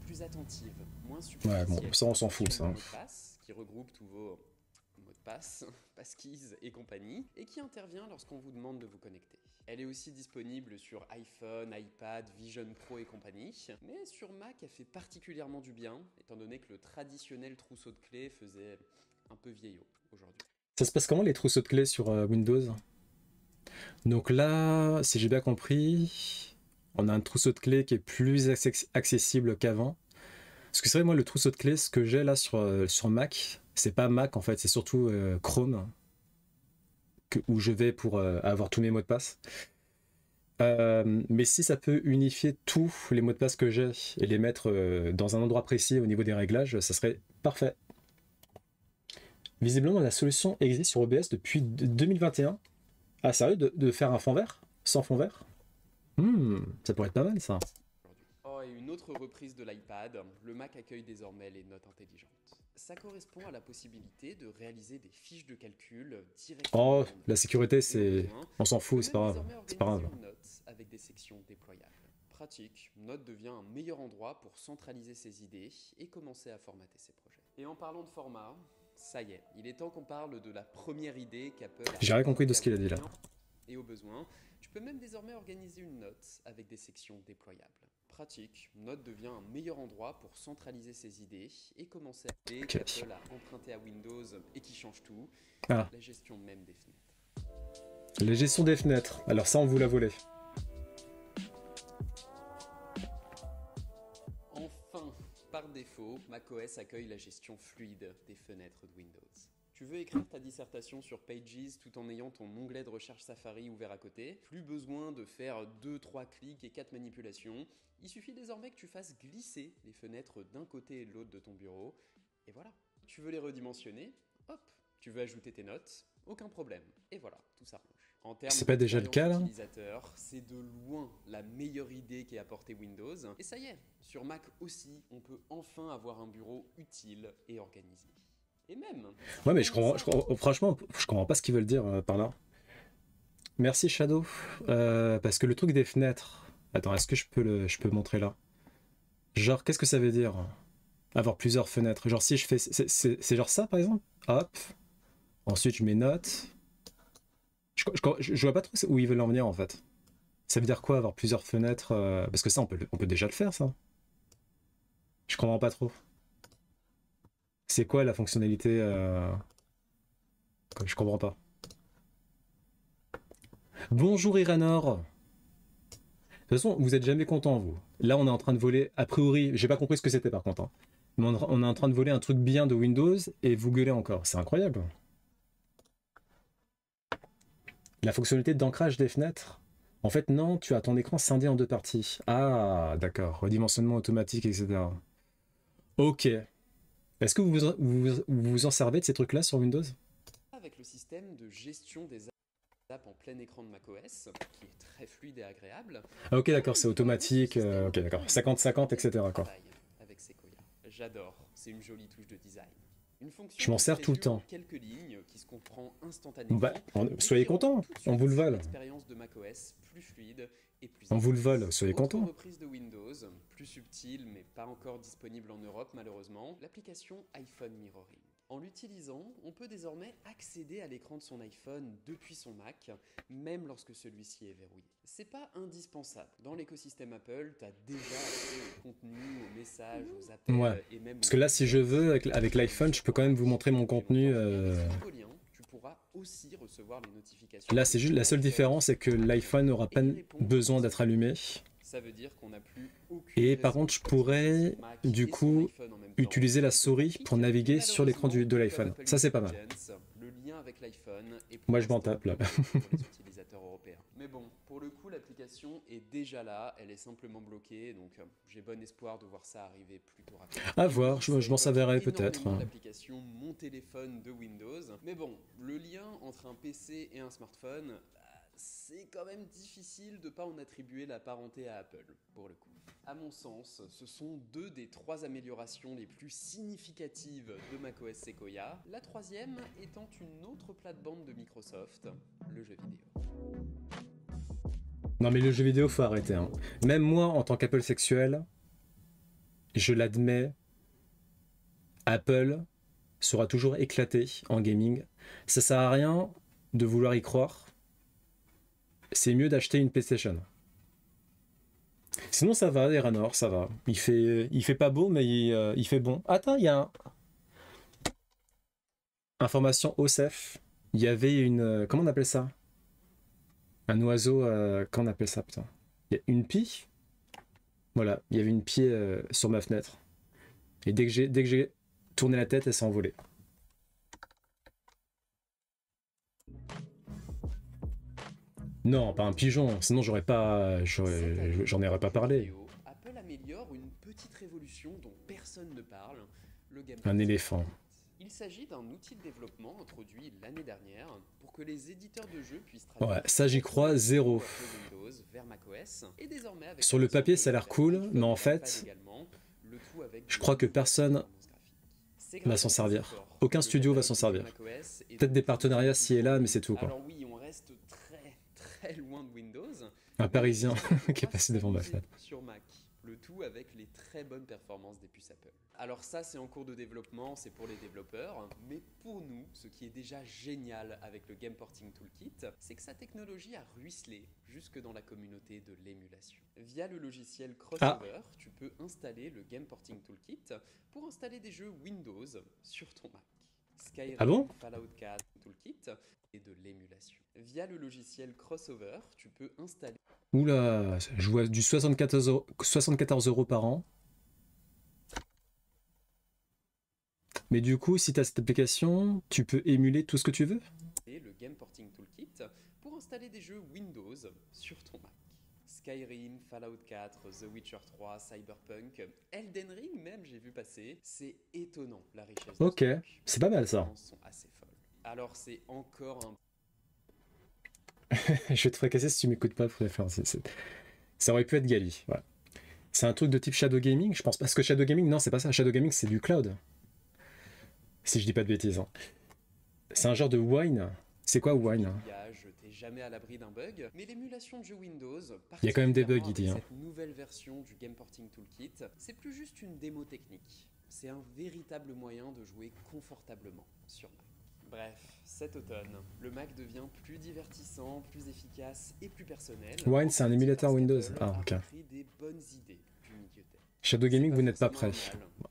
plus attentives, moins superficielles. Ouais, bon, ça on s'en fout, ça. Un mot de passe qui regroupe tous vos mots de passe, passkeys et compagnie et qui intervient lorsqu'on vous demande de vous connecter. Elle est aussi disponible sur iPhone, iPad, Vision Pro et compagnie, mais sur Mac elle fait particulièrement du bien, étant donné que le traditionnel trousseau de clés faisait un peu vieillot aujourd'hui. Ça se passe comment les trousseaux de clés sur Windows? Donc là, si j'ai bien compris, on a un trousseau de clés qui est plus accessible qu'avant. Parce que c'est vrai, moi, le trousseau de clés, ce que j'ai là sur Mac, c'est pas Mac en fait, c'est surtout Chrome, où je vais pour avoir tous mes mots de passe. Mais si ça peut unifier tous les mots de passe que j'ai et les mettre dans un endroit précis au niveau des réglages, ça serait parfait. Visiblement, la solution existe sur OBS depuis 2021. Ah, sérieux, de faire un fond vert? Sans fond vert? Ça pourrait être pas mal, ça. Oh, et une autre reprise de l'iPad, le Mac accueille désormais les notes intelligentes. Ça correspond à la possibilité de réaliser des fiches de calcul directement. Oh, la sécurité, c'est... On s'en fout, c'est pas grave. C'est pas grave. Notes avec des sections déployables. Pratique, Note devient un meilleur endroit pour centraliser ses idées et commencer à formater ses projets. Et en parlant de format, ça y est, il est temps qu'on parle de la première idée qu'Apple a... J'ai rien compris de ce qu'il a dit là. Et au besoin, tu peux même désormais organiser une note avec des sections déployables. Pratique, Note devient un meilleur endroit pour centraliser ses idées et commencer à faire qu'Apple a emprunté à Windows et qui change tout, la gestion même des fenêtres. La gestion des fenêtres, alors ça on vous l'a volé. Enfin, par défaut, macOS accueille la gestion fluide des fenêtres de Windows. Tu veux écrire ta dissertation sur Pages tout en ayant ton onglet de recherche Safari ouvert à côté? Plus besoin de faire 2-3 clics et 4 manipulations. Il suffit désormais que tu fasses glisser les fenêtres d'un côté et de l'autre de ton bureau. Et voilà. Tu veux les redimensionner? Hop. Tu veux ajouter tes notes? Aucun problème. Et voilà, tout s'arrange. En termes c'est pas déjà le cas là? C'est de loin la meilleure idée qu'ait apporté Windows. Et ça y est, sur Mac aussi, on peut enfin avoir un bureau utile et organisé. Et même... Ouais, mais franchement, je comprends pas ce qu'ils veulent dire par là. Merci Shadow. Parce que le truc des fenêtres... Attends, est-ce que je peux montrer là? Genre, qu'est-ce que ça veut dire? Avoir plusieurs fenêtres. Genre, si je fais... C'est genre ça, par exemple? Hop. Ensuite, je mets notes. Je vois pas trop où ils veulent en venir, en fait. Ça veut dire quoi, avoir plusieurs fenêtres? Parce que ça, on peut déjà le faire, ça. Je comprends pas trop. C'est quoi la fonctionnalité Je comprends pas. Bonjour Iranor. De toute façon, vous êtes jamais content, vous. Là, on est en train de voler... A priori, j'ai pas compris ce que c'était par contre. Hein. Mais on est en train de voler un truc bien de Windows et vous gueulez encore. C'est incroyable. La fonctionnalité d'ancrage des fenêtres. En fait, non, tu as ton écran scindé en deux parties. Ah, d'accord. Redimensionnement automatique, etc. Ok. Est-ce que vous en servez de ces trucs-là sur Windows? Avec le système de gestion des apps en plein écran de macOS, qui est très fluide et agréable. Ah, ok, d'accord, c'est automatique. Ok, d'accord. 50-50, etc. Avec Sequoia. J'adore, c'est une jolie touche de design. Une fonction je m'en sers tout le temps. Quelques lignes qui se comprend instantanément. Bah, soyez content, on vous le vole. L'expérience de macOS plus fluide et plus on vous le vole, soyez content. Reprise de Windows, plus subtile mais pas encore disponible en Europe malheureusement, l'application iPhone Mirroring. En l'utilisant, on peut désormais accéder à l'écran de son iPhone depuis son Mac, même lorsque celui-ci est verrouillé. C'est pas indispensable. Dans l'écosystème Apple, tu as déjà accès au contenu, aux messages, aux appels et même... Parce que là, si je veux, avec l'iPhone, je peux quand même vous montrer mon contenu. Tu pourras aussi recevoir les notifications. Là, c'est juste la seule différence, c'est que l'iPhone n'aura pas besoin d'être allumé. Ça veut dire qu'on n'a plus aucune... Et par contre, je pourrais, du coup, utiliser la souris pour naviguer sur l'écran de l'iPhone. Ça, c'est pas mal. Le lien avec l'iPhone moi, je m'en tape, là. pour les utilisateurs européens. Mais bon, pour Pour le coup, l'application est déjà là, elle est simplement bloquée, donc j'ai bon espoir de voir ça arriver plus tôt rapidement. À voir, je m'en servirai peut-être. L'application Mon téléphone de Windows, mais bon, le lien entre un PC et un smartphone, c'est quand même difficile de ne pas en attribuer la parenté à Apple, pour le coup. À mon sens, ce sont 2 des 3 améliorations les plus significatives de macOS Sequoia, la troisième étant une autre plate-bande de Microsoft, le jeu vidéo. Non mais le jeu vidéo, faut arrêter. Hein. Même moi, en tant qu'Apple sexuel, je l'admets, Apple sera toujours éclaté en gaming. Ça sert à rien de vouloir y croire. C'est mieux d'acheter une PlayStation. Sinon ça va, Eranor, ça va. Il fait pas beau, mais il fait bon. Attends, il y a information OCEF. Il y avait une... comment on appelle ça? Un oiseau... comment on appelle ça, putain? Il y a une pie. Voilà, il y avait une pie sur ma fenêtre. Et dès que j'ai tourné la tête, elle s'est envolée. Non, pas un pigeon, sinon j'en aurais pas parlé. Apple améliore une petite révolution dont personne ne parle, le Game Un éléphant. Il s'agit d'un outil de développement introduit l'année dernière pour que les éditeurs de jeux puissent traduire. Ouais, ça j'y crois zéro. Sur le papier ça a l'air cool, mais en fait, je crois que personne va s'en servir. Aucun studio va s'en servir. Peut-être des partenariats ci et là, mais c'est tout quoi. Alors oui, on reste très loin de Windows. Un Parisien qui est passé devant ma fenêtre. Sur Mac, le tout avec les très bonnes performances des puces Apple. Alors ça, c'est en cours de développement, c'est pour les développeurs, mais pour nous, ce qui est déjà génial avec le Game Porting Toolkit, c'est que sa technologie a ruisselé jusque dans la communauté de l'émulation. Via le logiciel Crossover, tu peux installer le Game Porting Toolkit pour installer des jeux Windows sur ton Mac. Skyrim, Fallout 4 Toolkit et de l'émulation. Via le logiciel Crossover, tu peux installer... Oula, je vois du 74 € par an. Mais du coup, si tu as cette application, tu peux émuler tout ce que tu veux. Et le Game Porting Toolkit pour installer des jeux Windows sur ton Mac. Skyrim, Fallout 4, The Witcher 3, Cyberpunk, Elden Ring même j'ai vu passer. C'est étonnant la richesse. Ok, c'est pas mal ça. Sont assez folles. Alors c'est encore un... Je vais te fracasser si tu m'écoutes pas pour les faire. Ça aurait pu être Gali. Ouais. C'est un truc de type Shadow Gaming, je pense. Parce que Shadow Gaming, non, c'est pas ça. Shadow Gaming, c'est du cloud. Si je dis pas de bêtises. Hein. C'est un genre de Wine. C'est quoi Wine? T'es jamais à l'abri d'un bug, mais l'émulation de jeux Windows, il y a quand même des bugs, il dit. Hein. Cette nouvelle version du Game Porting Toolkit, c'est plus juste une démo technique. C'est un véritable moyen de jouer confortablement sur Mac. Bref, cet automne, le Mac devient plus divertissant, plus efficace et plus personnel. Wine, c'est un émulateur Windows. Ah, ok. Des bonnes idées du milieu tech. Shadow Gaming, vous n'êtes pas prêt.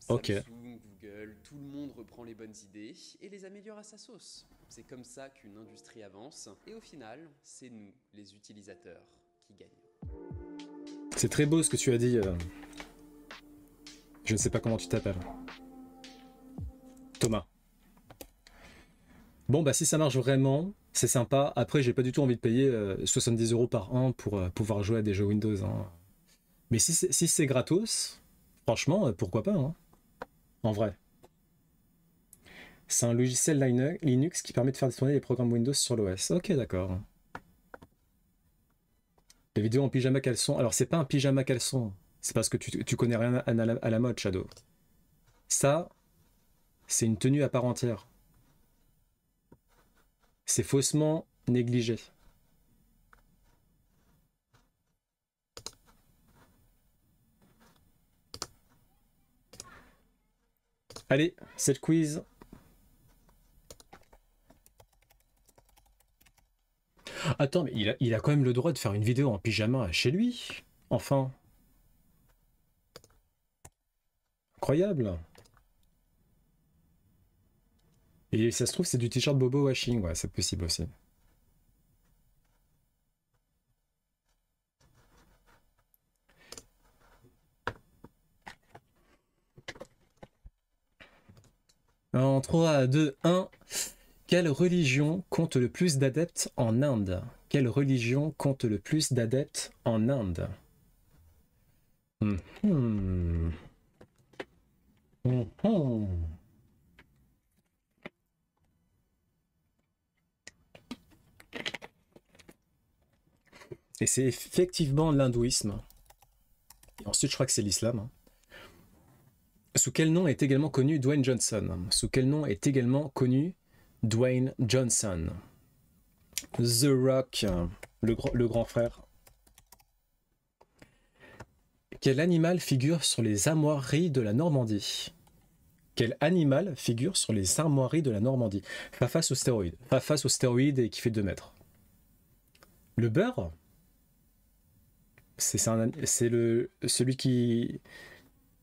Ok. Samsung, Google, tout le monde reprend les bonnes idées et les améliore à sa sauce. C'est comme ça qu'une industrie avance et au final, c'est nous, les utilisateurs, qui gagnons. C'est très beau ce que tu as dit. Je ne sais pas comment tu t'appelles. Thomas. Bon, bah si ça marche vraiment, c'est sympa. Après, j'ai pas du tout envie de payer 70 € par an pour pouvoir jouer à des jeux Windows. Hein. Mais si c'est gratos, franchement, pourquoi pas, hein. En vrai. C'est un logiciel Linux qui permet de faire tourner les programmes Windows sur l'OS. Ok, d'accord. Les vidéos en pyjama caleçon. Alors, c'est pas un pyjama caleçon. C'est parce que tu connais rien à la mode, Shadow. Ça, c'est une tenue à part entière. C'est faussement négligé. Allez, c'est le quiz. Attends, mais il a quand même le droit de faire une vidéo en pyjama chez lui. Enfin. Incroyable. Et ça se trouve, c'est du t-shirt Bobo Washing. Ouais, c'est possible aussi. En 3, 2, 1. Quelle religion compte le plus d'adeptes en Inde? Quelle religion compte le plus d'adeptes en Inde? Mhm. Mhm. Et c'est effectivement l'hindouisme. Et ensuite, je crois que c'est l'islam. Hein. Sous quel nom est également connu Dwayne Johnson? Sous quel nom est également connu Dwayne Johnson? The Rock, le grand frère. Quel animal figure sur les armoiries de la Normandie? Quel animal figure sur les armoiries de la Normandie? Face aux stéroïdes. Face aux stéroïdes et qui fait 2 mètres. Le beurre? C'est celui qui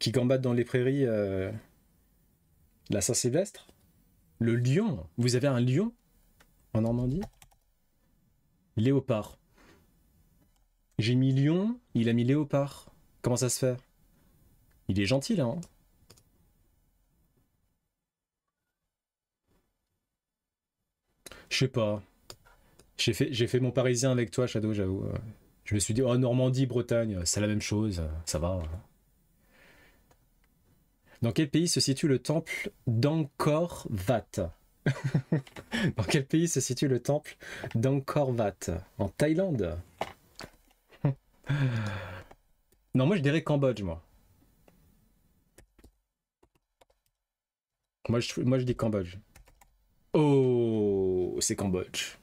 gambade dans les prairies la Saint-Sylvestre. Le lion. Vous avez un lion en Normandie? Léopard. J'ai mis lion, il a mis léopard. Comment ça se fait? Il est gentil là. Hein, je sais pas. J'ai fait mon parisien avec toi, Shadow, j'avoue. Je me suis dit, oh, Normandie, Bretagne, c'est la même chose, ça va. Dans quel pays se situe le temple d'Angkor Wat? Dans quel pays se situe le temple d'Angkor Wat? En Thaïlande? Non, moi je dirais Cambodge, moi. Moi je dis Cambodge. Oh, c'est Cambodge.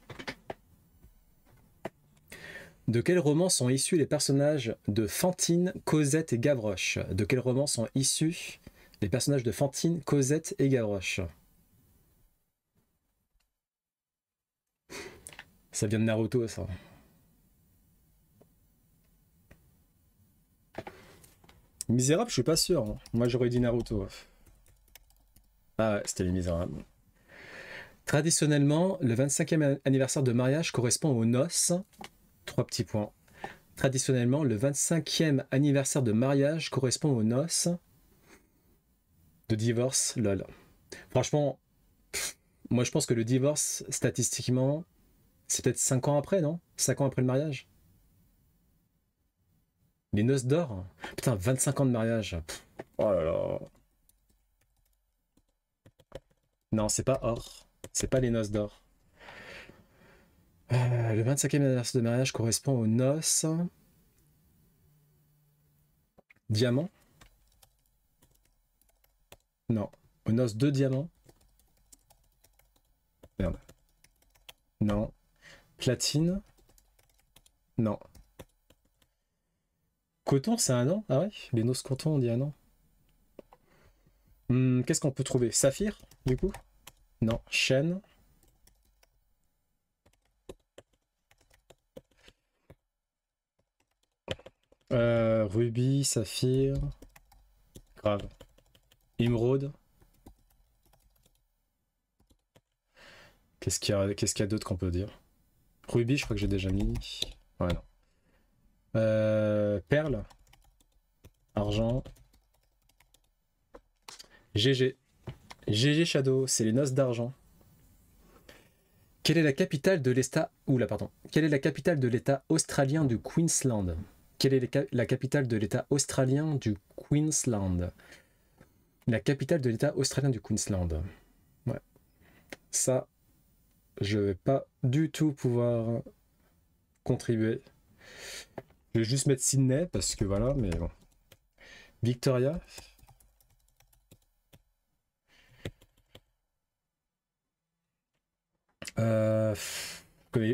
De quel roman sont issus les personnages de Fantine, Cosette et Gavroche? De quel roman sont issus les personnages de Fantine, Cosette et Gavroche? Ça vient de Naruto, ça. Misérable, je suis pas sûr. Hein. Moi, j'aurais dit Naruto. Ah ouais, c'était Les Misérables. Traditionnellement, le 25e anniversaire de mariage correspond aux noces. 3 petits points. Traditionnellement, le 25e anniversaire de mariage correspond aux noces de divorce. Lol. Franchement, moi je pense que le divorce, statistiquement, c'est peut-être 5 ans après, non? 5 ans après le mariage? Les noces d'or? Putain, 25 ans de mariage. Oh là là. Non, c'est pas or. C'est pas les noces d'or. Le 25e anniversaire de mariage correspond aux noces. Diamant? Non. Aux noces de diamant? Merde. Non. Platine? Non. Coton, c'est un an? Ah ouais? Les noces coton, on dit un an. Qu'est-ce qu'on peut trouver? Saphir, du coup? Non. Chêne? Rubis, saphir. Grave. Émeraude. Qu'est-ce qu'il y a d'autre qu'on peut dire? Rubis, je crois que j'ai déjà mis. Ouais, non. Perle. Argent. GG. GG Shadow, c'est les noces d'argent. Quelle est la capitale de l'État... Oula, pardon. Quelle est la capitale de l'État australien du Queensland? Quelle est la capitale de l'État australien du Queensland? La capitale de l'État australien du Queensland. Ouais. Ça, je vais pas du tout pouvoir contribuer. Je vais juste mettre Sydney parce que voilà, mais bon. Victoria.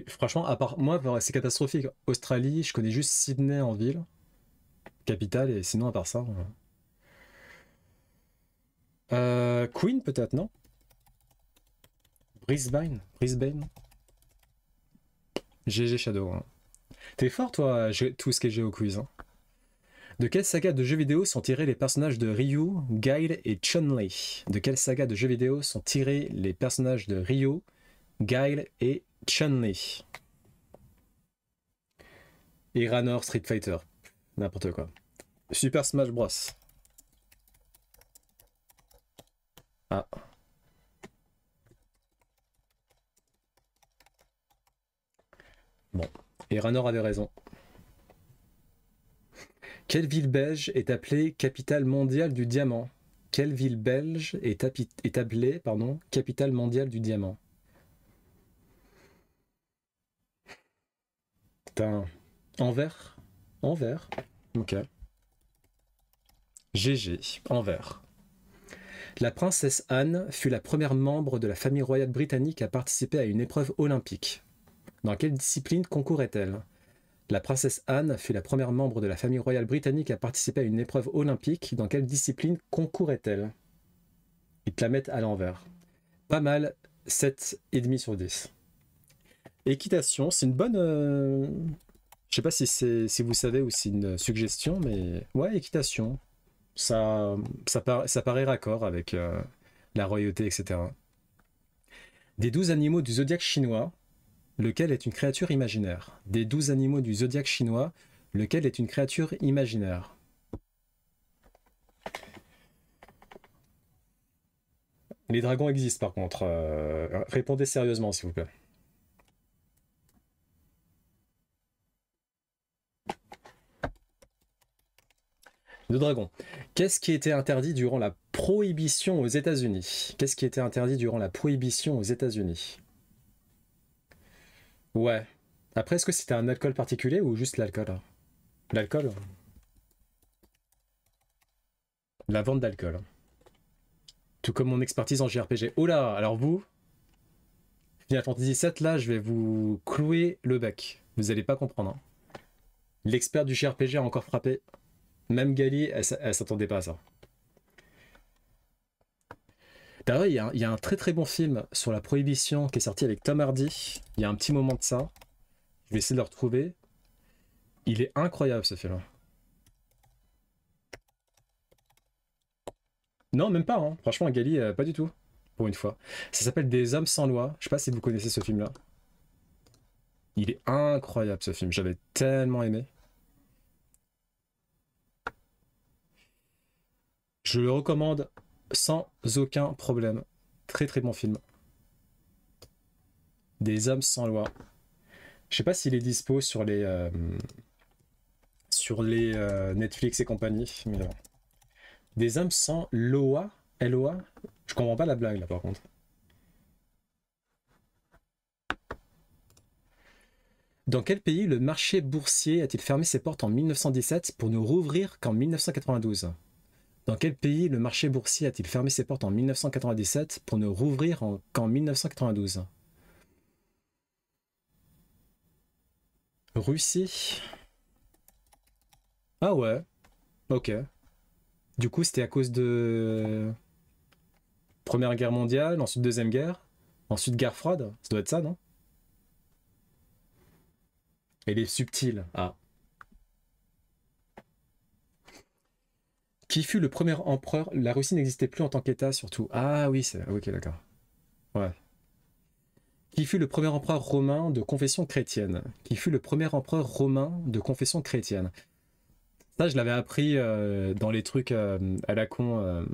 Franchement, à part moi, c'est catastrophique. Australie, je connais juste Sydney en ville, capitale, et sinon à part ça. Queen peut-être, non? Brisbane. GG Shadow. Hein. T'es fort toi, tout ce qui est GeoQuiz. Hein. De quelle saga de jeux vidéo sont tirés les personnages de Ryu, Guile et Chun-Li? De quelle saga de jeux vidéo sont tirés les personnages de Ryu, Guile et Chun-Li? Et Ranor Street Fighter. N'importe quoi. Super Smash Bros. Ah. Bon. Et Ranor avait raison. Quelle ville belge est appelée capitale mondiale du diamant? Quelle ville belge est appelée, capitale mondiale du diamant? Putain. Anvers? Anvers. Ok. GG. Anvers. La princesse Anne fut la première membre de la famille royale britannique à participer à une épreuve olympique. Dans quelle discipline concourait-elle? La princesse Anne fut la première membre de la famille royale britannique à participer à une épreuve olympique. Dans quelle discipline concourait-elle? Ils te la mettent à l'envers. Pas mal, 7,5 sur 10. Équitation, c'est une bonne... Je sais pas si vous savez ou si c'est une suggestion, mais... Ouais, équitation. Ça paraît raccord avec la royauté, etc. Des 12 animaux du zodiaque chinois, lequel est une créature imaginaire? Des 12 animaux du zodiaque chinois, lequel est une créature imaginaire? Les dragons existent par contre. Répondez sérieusement s'il vous plaît. Le dragon. Qu'est-ce qui était interdit durant la prohibition aux États-Unis? Qu'est-ce qui était interdit durant la prohibition aux États-Unis? Ouais. Après, est-ce que c'était un alcool particulier ou juste l'alcool? L'alcool? La vente d'alcool. Tout comme mon expertise en JRPG. Oh là, alors vous, Final Fantasy VII, là, je vais vous clouer le bec. Vous allez pas comprendre. Hein. L'expert du JRPG a encore frappé. Même Gali, elle s'attendait pas à ça. D'ailleurs, il y a un très très bon film sur la prohibition qui est sorti avec Tom Hardy. Il y a un petit moment de ça. Je vais essayer de le retrouver. Il est incroyable ce film. Non, même pas. Hein. Franchement, Gali, pas du tout. Pour une fois. Ça s'appelle Des hommes sans loi. Je sais pas si vous connaissez ce film-là. Il est incroyable ce film. J'avais tellement aimé. Je le recommande sans aucun problème. Très très bon film. Des hommes sans loi. Je sais pas s'il est dispo sur les Netflix et compagnie. Mais non. Des hommes sans loi. LOA. Je comprends pas la blague là par contre. Dans quel pays le marché boursier a-t-il fermé ses portes en 1917 pour ne rouvrir qu'en 1992? Dans quel pays le marché boursier a-t-il fermé ses portes en 1997 pour ne rouvrir qu'en 1992? Russie. Ah ouais. Ok. Du coup, c'était à cause de Première Guerre mondiale, ensuite Deuxième Guerre, ensuite Guerre froide. Ça doit être ça, non? Elle est subtile. Ah. Qui fut le premier empereur? La Russie n'existait plus en tant qu'État, surtout. Ah oui, c'est... Ok, d'accord. Ouais. Qui fut le premier empereur romain de confession chrétienne? Qui fut le premier empereur romain de confession chrétienne? Ça, je l'avais appris dans les trucs à la con...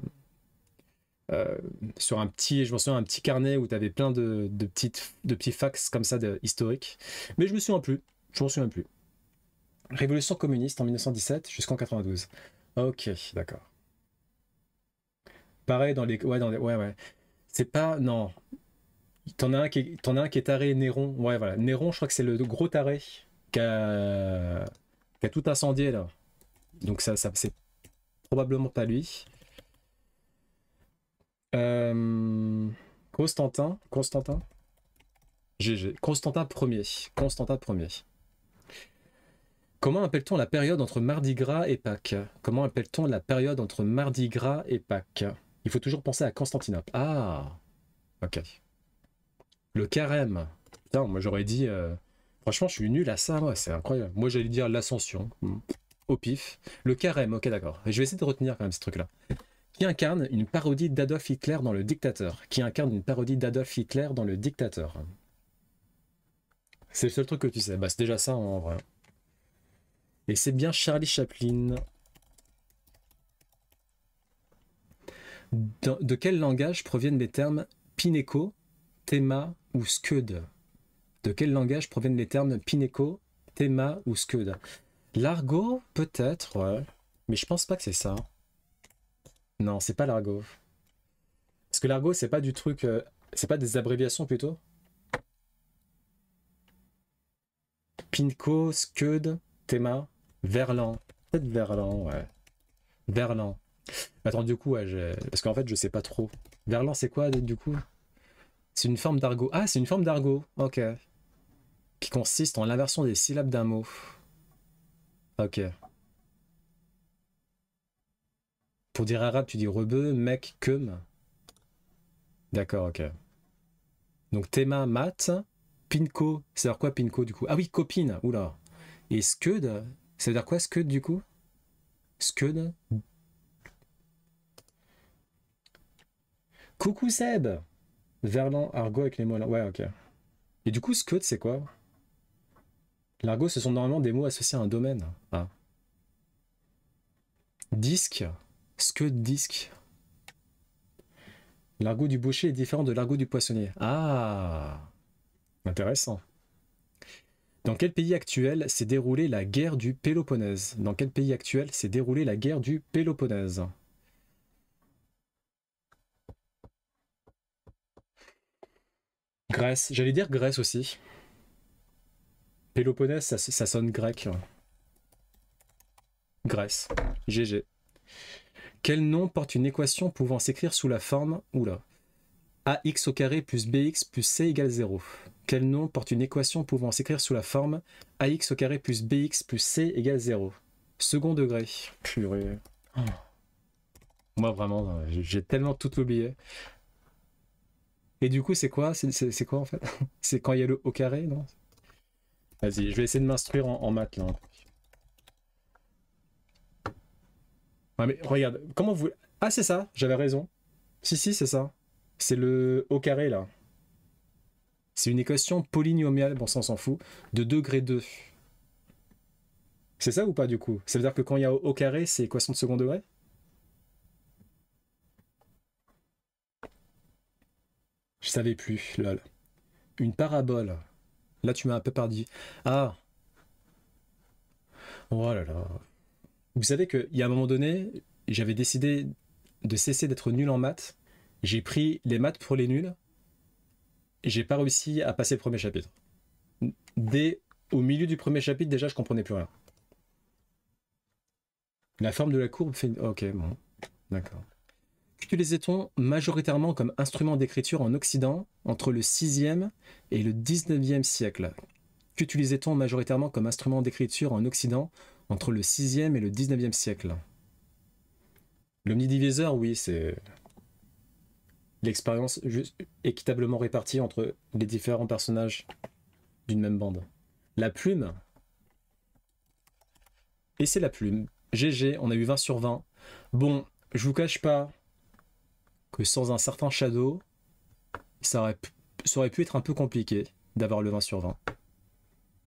sur un petit, je me souviens, un petit carnet où tu avais plein de petits facts comme ça historiques. Mais je me souviens plus. Je m'en souviens plus. Révolution communiste en 1917 jusqu'en 92. Ok, d'accord. Pareil dans les... Ouais. C'est pas... Non. T'en as un qui est taré, Néron. Ouais, voilà. Néron, je crois que c'est le gros taré qui a tout incendié, là. Donc ça c'est probablement pas lui. Constantin. GG. Constantin Ier. Comment appelle-t-on la période entre Mardi Gras et Pâques? Comment appelle-t-on la période entre Mardi Gras et Pâques? Il faut toujours penser à Constantinople. Ah, ok. Le carême. Putain, moi j'aurais dit... Franchement, je suis nul à ça, ouais, c'est incroyable. Moi j'allais dire l'ascension. Au pif. Le carême, ok, d'accord. Je vais essayer de retenir quand même ce truc-là. Qui incarne une parodie d'Adolf Hitler dans Le Dictateur? C'est le seul truc que tu sais. Bah, c'est déjà ça en vrai. Et c'est bien Charlie Chaplin. De quel langage proviennent les termes Pineco, Théma ou Scud? De quel langage proviennent les termes Pineco, Théma ou Scud. L'argot, peut-être, ouais. Mais je pense pas que c'est ça. Non, c'est pas l'argot. Parce que l'argot, c'est pas du truc... c'est pas des abréviations, plutôt? Pinko, Scud, Théma, Verlan. Peut-être Verlan, ouais. Verlan. Attends, du coup, ouais, parce qu'en fait, je sais pas trop. Verlan, c'est quoi, du coup? C'est une forme d'argot. Ah, c'est une forme d'argot. Ok. Qui consiste en l'inversion des syllabes d'un mot. Ok. Pour dire arabe, tu dis rebeu, mec, cum. D'accord, ok. Donc, Théma, mat. Pinko, ça veut dire quoi, Pinko, du coup? Ah oui, copine. Oula. Et Scud, ça veut dire quoi, Scud, du coup? Scud. Coucou Seb. Verlan, argot avec les mots là. Ouais, ok. Et du coup, Scud, c'est quoi? L'argot, ce sont normalement des mots associés à un domaine. Ah. Disque. Scud, disque. L'argot du boucher est différent de l'argot du poissonnier. Ah. Intéressant. Dans quel pays actuel s'est déroulée la guerre du Péloponnèse? Dans quel pays actuel s'est déroulée la guerre du Péloponnèse? Grèce. J'allais dire Grèce aussi. Péloponnèse, ça sonne grec. Grèce. GG. Quel nom porte une équation pouvant s'écrire sous la forme... Oula. AX au carré plus BX plus C égale 0. Quel nom porte une équation pouvant s'écrire sous la forme AX au carré plus BX plus C égale 0? Second degré. Purée. Oh. Moi, vraiment, j'ai tellement tout oublié. Et du coup, c'est quoi? C'est quoi, en fait? C'est quand il y a le au carré, non? Vas-y, je vais essayer de m'instruire en maths, là. Ouais, mais regarde, comment vous... Ah, c'est ça, j'avais raison. Si, c'est ça. C'est le au carré, là. C'est une équation polynomiale, bon ça on s'en fout, de degré 2. C'est ça ou pas, du coup? Ça veut dire que quand il y a au carré, c'est équation de second degré? Je savais plus, lol. Une parabole. Là, tu m'as un peu perdu. Ah. Oh là là. Vous savez qu'il y a un moment donné, j'avais décidé de cesser d'être nul en maths. J'ai pris les maths pour les nuls. Et j'ai pas réussi à passer le premier chapitre. Dès au milieu du premier chapitre, déjà, je comprenais plus rien. La forme de la courbe fait... Ok, bon. D'accord. Qu'utilisait-on majoritairement comme instrument d'écriture en Occident entre le 6e et le 19e siècle? Qu'utilisait-on majoritairement comme instrument d'écriture en Occident entre le 6e et le 19e siècle? L'omnidiviseur, oui, c'est l'expérience équitablement répartie entre les différents personnages d'une même bande. La plume. Et c'est la plume. GG, on a eu 20 sur 20. Bon, je vous cache pas que sans un certain Shadow, ça aurait pu être un peu compliqué d'avoir le 20 sur 20.